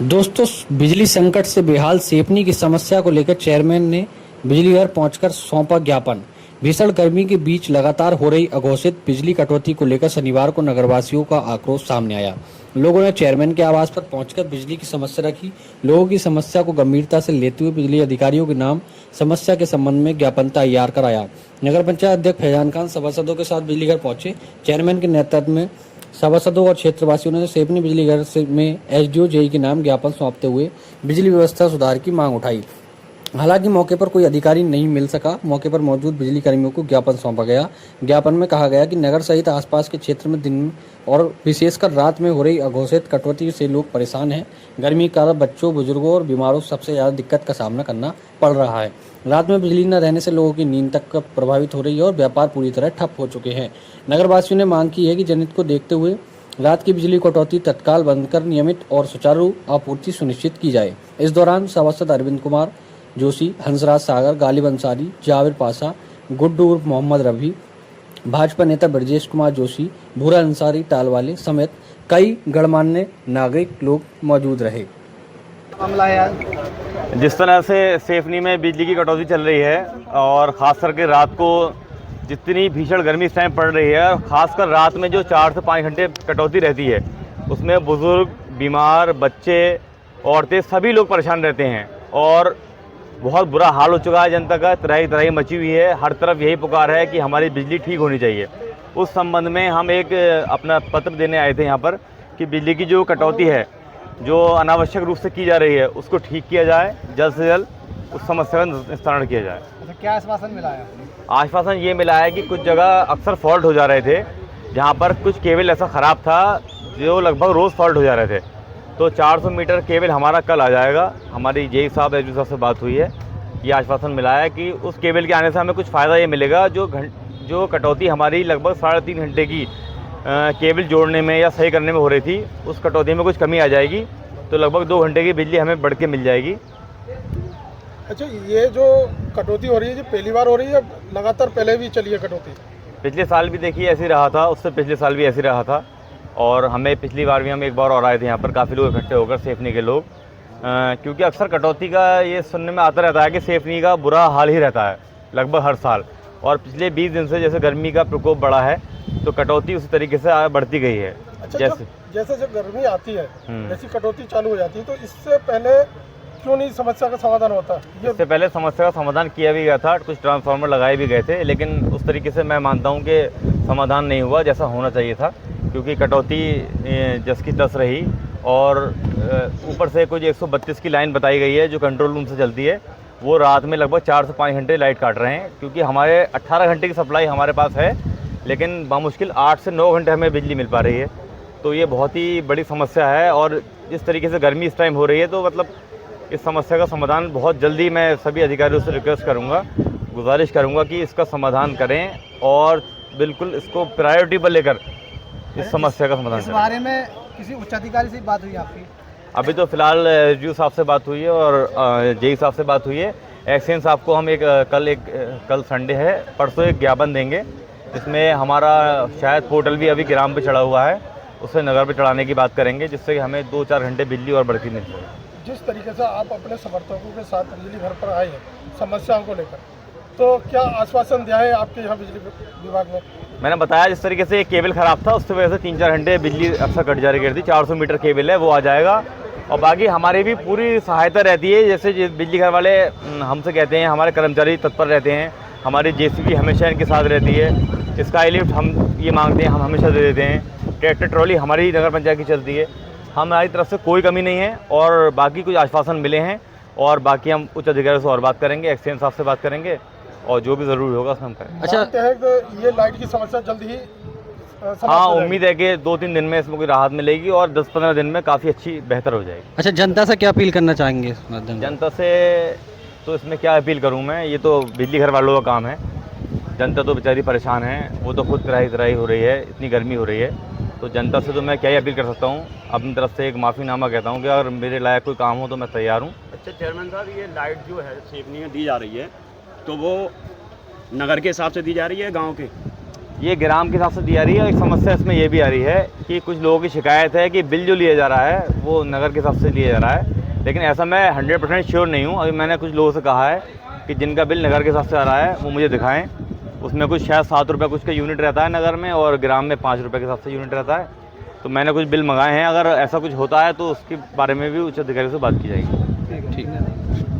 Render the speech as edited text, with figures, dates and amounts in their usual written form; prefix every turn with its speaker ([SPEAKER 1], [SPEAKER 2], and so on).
[SPEAKER 1] दोस्तों, बिजली संकट से बेहाल सेपनी की समस्या को लेकर चेयरमैन ने बिजली घर पहुंचकर सौंपा ज्ञापन। भीषण गर्मी के बीच लगातार हो रही अघोषित बिजली कटौती को लेकर शनिवार को नगरवासियों का आक्रोश सामने आया। लोगों ने चेयरमैन के आवास पर पहुंचकर बिजली की समस्या रखी। लोगों की समस्या को गंभीरता से लेते हुए बिजली अधिकारियों के नाम समस्या के संबंध में ज्ञापन तैयार कराया। नगर पंचायत अध्यक्ष फैजान खान सभासदों के साथ बिजली घर पहुंचे। चेयरमैन के नेतृत्व में सभासदों और क्षेत्रवासियों ने सेपनी बिजली घर में एसडीओ जेई के नाम ज्ञापन सौंपते हुए बिजली व्यवस्था सुधार की मांग उठाई। हालांकि मौके पर कोई अधिकारी नहीं मिल सका। मौके पर मौजूद बिजली कर्मियों को ज्ञापन सौंपा गया। ज्ञापन में कहा गया कि नगर सहित आसपास के क्षेत्र में दिन और विशेषकर रात में हो रही अघोषित कटौती से लोग परेशान हैं। गर्मी के कारण बच्चों, बुजुर्गों और बीमारों सबसे ज्यादा दिक्कत का सामना करना पड़ रहा है। रात में बिजली न रहने से लोगों की नींद तक प्रभावित हो रही है और व्यापार पूरी तरह ठप हो चुके हैं। नगरवासियों ने मांग की है कि जनहित को देखते हुए रात की बिजली कटौती तत्काल बंद कर नियमित और सुचारू आपूर्ति सुनिश्चित की जाए। इस दौरान सभासद अरविंद कुमार जोशी, हंसराज सागर, गालिब अंसारी, जावेद पाशा, गुड्डू उर्फ मोहम्मद रफी, भाजपा नेता ब्रजेश कुमार जोशी, भूरा अंसारी टालवाले समेत कई गणमान्य नागरिक लोग मौजूद रहे।
[SPEAKER 2] जिस तरह से सेफनी में बिजली की कटौती चल रही है और ख़ास करके रात को जितनी भीषण गर्मी इस टाइम पड़ रही है और ख़ासकर रात में जो 4 से 5 घंटे कटौती रहती है उसमें बुज़ुर्ग, बीमार, बच्चे, औरतें सभी लोग परेशान रहते हैं और बहुत बुरा हाल हो चुका है। जनता का त्राही त्राही मची हुई है। हर तरफ यही पुकार है कि हमारी बिजली ठीक होनी चाहिए। उस संबंध में हम एक अपना पत्र देने आए थे यहाँ पर कि बिजली की जो कटौती है जो अनावश्यक रूप से की जा रही है उसको ठीक किया जाए, जल्द से जल्द उस समस्या का निस्तारण किया जाए।
[SPEAKER 3] अच्छा, क्या आश्वासन मिला है?
[SPEAKER 2] आश्वासन ये मिला है कि कुछ जगह अक्सर फॉल्ट हो जा रहे थे, जहाँ पर कुछ केबल ऐसा ख़राब था जो लगभग रोज़ फॉल्ट हो जा रहे थे। तो 400 मीटर केबल हमारा कल आ जाएगा। हमारी जेई साहब, एसडीओ साहब से बात हुई है। ये आश्वासन मिला है कि उस केबल के आने से हमें कुछ फ़ायदा ये मिलेगा। जो कटौती हमारी लगभग 3.5 घंटे की केबल जोड़ने में या सही करने में हो रही थी, उस कटौती में कुछ कमी आ जाएगी। तो लगभग 2 घंटे की बिजली हमें बढ़ के मिल जाएगी।
[SPEAKER 3] अच्छा, ये जो कटौती हो रही है, ये पहली बार हो रही है? लगातार पहले भी चली है कटौती?
[SPEAKER 2] पिछले साल भी देखिए ऐसे रहा था, उससे पिछले साल भी ऐसे रहा था और हमें पिछली बार भी हम एक बार और आए थे यहाँ पर, काफ़ी लोग इकट्ठे होकर सेफनी के लोग, क्योंकि अक्सर कटौती का ये सुनने में आता रहता है कि सेफनी का बुरा हाल ही रहता है लगभग हर साल। और पिछले 20 दिन से जैसे गर्मी का प्रकोप बढ़ा है तो कटौती उसी तरीके से बढ़ती गई है।
[SPEAKER 3] अच्छा, जैसे जब गर्मी आती है जैसी कटौती चालू हो जाती है, तो इससे पहले क्यों नहीं समस्या का समाधान होता?
[SPEAKER 2] इससे पहले समस्या का समाधान किया भी गया था, कुछ ट्रांसफार्मर लगाए भी गए थे, लेकिन उस तरीके से मैं मानता हूँ कि समाधान नहीं हुआ जैसा होना चाहिए था, क्योंकि कटौती जस की तस रही। और ऊपर से कुछ 132 की लाइन बताई गई है जो कंट्रोल रूम से चलती है, वो रात में लगभग 4 से 5 घंटे लाइट काट रहे हैं, क्योंकि हमारे 18 घंटे की सप्लाई हमारे पास है, लेकिन बामुश्किल 8 से 9 घंटे हमें बिजली मिल पा रही है। तो ये बहुत ही बड़ी समस्या है और जिस तरीके से गर्मी इस टाइम हो रही है तो मतलब इस समस्या का समाधान बहुत जल्दी, मैं सभी अधिकारियों से रिक्वेस्ट करूंगा, गुजारिश करूंगा कि इसका समाधान करें और बिल्कुल इसको प्रायोरिटी पर लेकर इस समस्या का समाधान
[SPEAKER 3] इस
[SPEAKER 2] करें।
[SPEAKER 3] बारे में किसी उच्चाधिकारी से बात हुई आपकी?
[SPEAKER 2] अभी तो फिलहाल एसडीओ साहब से बात हुई है और जेई साहब से बात हुई है। एक्सचेंज साहब को हम कल संडे है, परसों एक ज्ञापन देंगे। इसमें हमारा शायद पोर्टल भी अभी ग्राम पे चढ़ा हुआ है, उससे नगर पे चढ़ाने की बात करेंगे, जिससे कि हमें 2-4 घंटे बिजली और बढ़ती मिल जाए।
[SPEAKER 3] जिस तरीके से आप अपने समर्थकों के साथ बिजली घर पर आए हैं समस्याओं को लेकर, तो क्या आश्वासन दिया है आपके यहाँ बिजली विभाग ने?
[SPEAKER 2] मैंने बताया जिस तरीके से एक केबल ख़राब था उससे वजह से 3-4 घंटे बिजली अक्सर कट जा रही थी। 400 मीटर केबल है, वो आ जाएगा। और बाकी हमारी भी पूरी सहायता रहती है, जैसे बिजली घर वाले हमसे कहते हैं, हमारे कर्मचारी तत्पर रहते हैं, हमारी जेसीबी हमेशा इनके साथ रहती है, स्काई लिफ्ट हम ये मांगते हैं हम हमेशा दे देते हैं, ट्रैक्टर ट्रॉली हमारी नगर पंचायत की चलती है। हमारी तरफ से कोई कमी नहीं है और बाकी कुछ आश्वासन मिले हैं और बाकी हम उच्च अधिकारियों से और बात करेंगे, एक्सचेंज साहब से बात करेंगे और जो भी ज़रूरी होगा उसमें हम करेंगे।
[SPEAKER 3] अच्छा है कि ये लाइट की समस्या जल्द ही
[SPEAKER 2] हाँ, उम्मीद है कि 2-3 दिन में इसमें कोई राहत मिलेगी और 10-15 दिन में काफ़ी अच्छी बेहतर हो जाएगी।
[SPEAKER 1] अच्छा, जनता से क्या अपील करना चाहेंगे इस माध्यम से?
[SPEAKER 2] जनता से तो इसमें क्या अपील करूं मैं, ये तो बिजली घर वालों का काम है। जनता तो बेचारी परेशान है, वो तो खुद त्राही हो रही है, इतनी गर्मी हो रही है। तो जनता से तो मैं क्या ही अपील कर सकता हूँ, अपनी तरफ से एक माफ़ीनामा कहता हूँ कि अगर मेरे लायक कोई काम हो तो मैं तैयार हूँ।
[SPEAKER 4] अच्छा चेयरमैन साहब, ये लाइट जो है सेफनी में दी जा रही है तो वो नगर के हिसाब से दी जा रही है गांव के?
[SPEAKER 2] ये ग्राम के हिसाब से दी जा रही है। एक समस्या इसमें ये भी आ रही है कि कुछ लोगों की शिकायत है कि बिल जो लिया जा रहा है वो नगर के हिसाब से लिया जा रहा है, लेकिन ऐसा मैं 100% श्योर नहीं हूँ। अभी मैंने कुछ लोगों से कहा है कि जिनका बिल नगर के हिसाब से आ रहा है वो मुझे दिखाएं। उसमें कुछ शायद 7 रुपये कुछ का यूनिट रहता है नगर में, और ग्राम में 5 रुपये के हिसाब से यूनिट रहता है। तो मैंने कुछ बिल मंगाए हैं, अगर ऐसा कुछ होता है तो उसके बारे में भी उच्च अधिकारी से बात की जाएगी।
[SPEAKER 1] ठीक है।